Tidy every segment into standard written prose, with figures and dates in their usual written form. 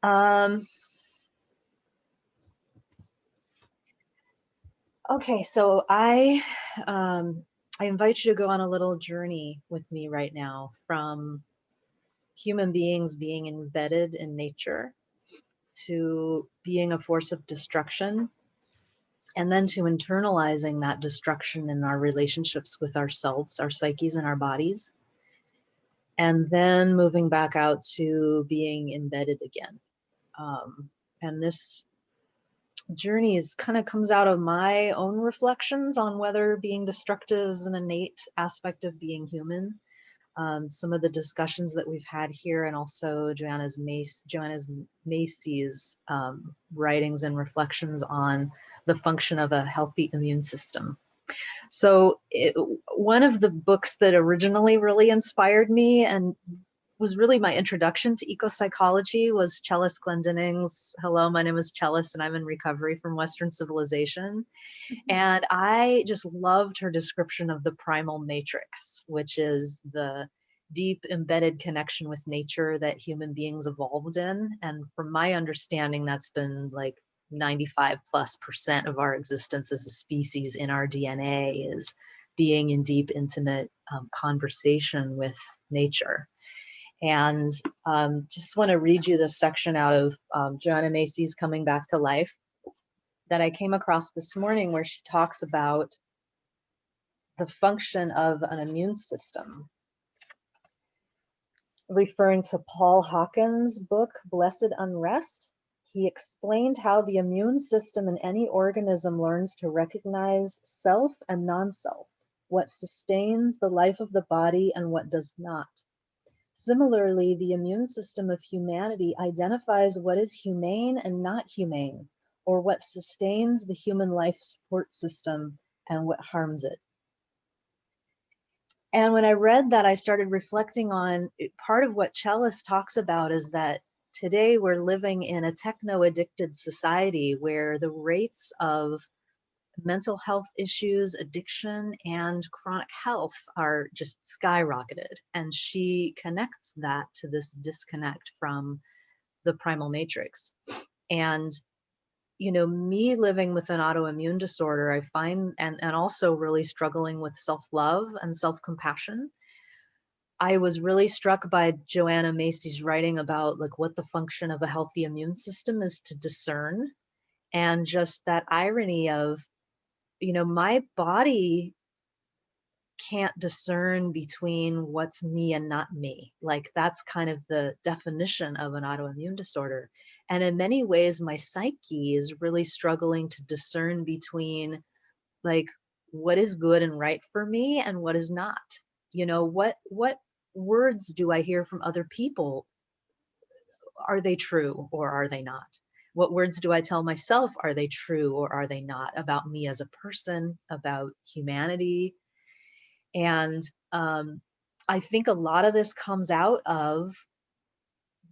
Um, okay, so I invite you to go on a little journey with me right now from human beings being embedded in nature to being a force of destruction, and then to internalizing that destruction in our relationships with ourselves, our psyches, and our bodies, and then moving back out to being embedded again. And this journey is kind of comes out of my own reflections on whether being destructive is an innate aspect of being human. Some of the discussions that we've had here, and also Joanna Macy's writings and reflections on the function of a healthy immune system. So one of the books that originally really inspired me and was really my introduction to eco-psychology was Chellis Glendinnings's Hello, My Name is Chellis and I'm in Recovery from Western Civilization. And I just loved her description of the primal matrix, which is the deep embedded connection with nature that human beings evolved in. And from my understanding, that's been like 95+% of our existence as a species in our DNA is being in deep, intimate conversation with nature. And just want to read you this section out of Joanna Macy's Coming Back to Life that I came across this morning, where she talks about the function of an immune system. Referring to Paul Hawkins' book, Blessed Unrest, he explained how the immune system in any organism learns to recognize self and non-self, what sustains the life of the body and what does not. Similarly, the immune system of humanity identifies what is humane and not humane, or what sustains the human life support system and what harms it. And when I read that, I started reflecting on part of what Chellis talks about is that today we're living in a techno-addicted society where the rates of mental health issues, addiction, and chronic health are just skyrocketed. And she connects that to this disconnect from the primal matrix. And, you know, me living with an autoimmune disorder, I find, and also really struggling with self-love and self-compassion, I was really struck by Joanna Macy's writing about like what the function of a healthy immune system is to discern, and just that irony of, you know, my body can't discern between what's me and not me. Like that's kind of the definition of an autoimmune disorder. And in many ways, my psyche is really struggling to discern between like what is good and right for me and what is not. You know, what words do I hear from other people? Are they true or are they not? What words do I tell myself? Are they true or are they not, about me as a person, about humanity? And I think a lot of this comes out of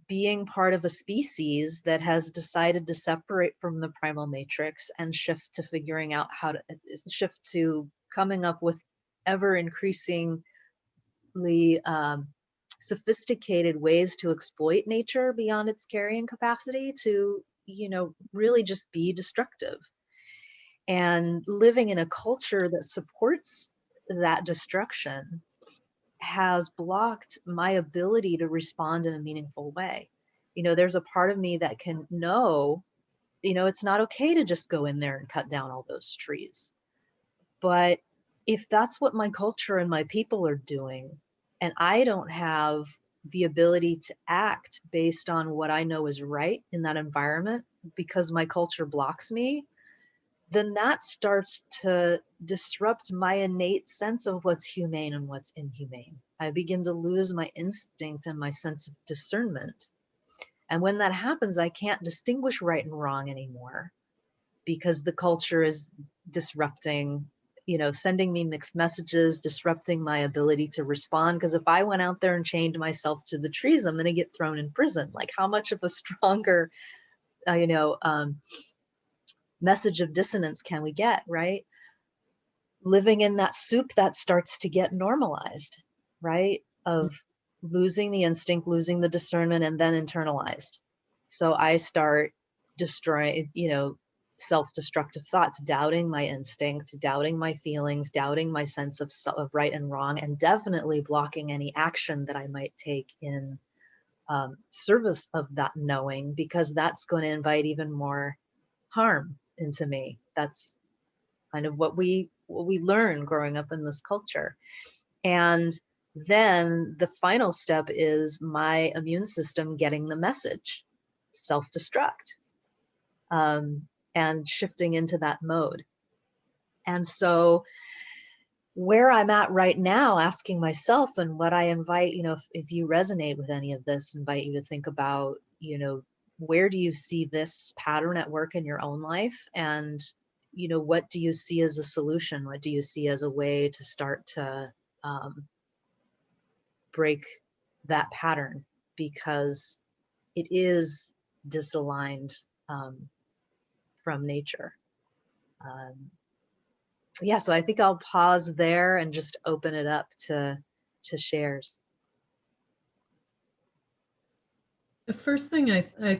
being part of a species that has decided to separate from the primal matrix and shift to figuring out how to shift to coming up with ever increasingly sophisticated ways to exploit nature beyond its carrying capacity to, you know, really just be destructive. And living in a culture that supports that destruction has blocked my ability to respond in a meaningful way. You know, there's a part of me that can know, you know, it's not okay to just go in there and cut down all those trees. But if that's what my culture and my people are doing, and I don't have the ability to act based on what I know is right in that environment because my culture blocks me, then that starts to disrupt my innate sense of what's humane and what's inhumane. I begin to lose my instinct and my sense of discernment. And when that happens, I can't distinguish right and wrong anymore because the culture is disrupting, you know, sending me mixed messages, disrupting my ability to respond. Because if I went out there and chained myself to the trees, I'm going to get thrown in prison. Like, how much of a stronger, message of dissonance can we get, right? Living in that soup that starts to get normalized, right? Of losing the instinct, losing the discernment, and then internalized. So I start destroying, self-destructive thoughts, doubting my instincts, doubting my feelings, doubting my sense of right and wrong, and definitely blocking any action that I might take in service of that knowing, because that's going to invite even more harm into me. That's kind of what we learn growing up in this culture. And then the final step is my immune system getting the message, self-destruct, and shifting into that mode. And so where I'm at right now, asking myself, and what I invite, if you resonate with any of this, invite you to think about, where do you see this pattern at work in your own life? And, what do you see as a solution? What do you see as a way to start to break that pattern? Because it is disaligned from nature. Yeah, so I think I'll pause there and just open it up to shares. The first thing I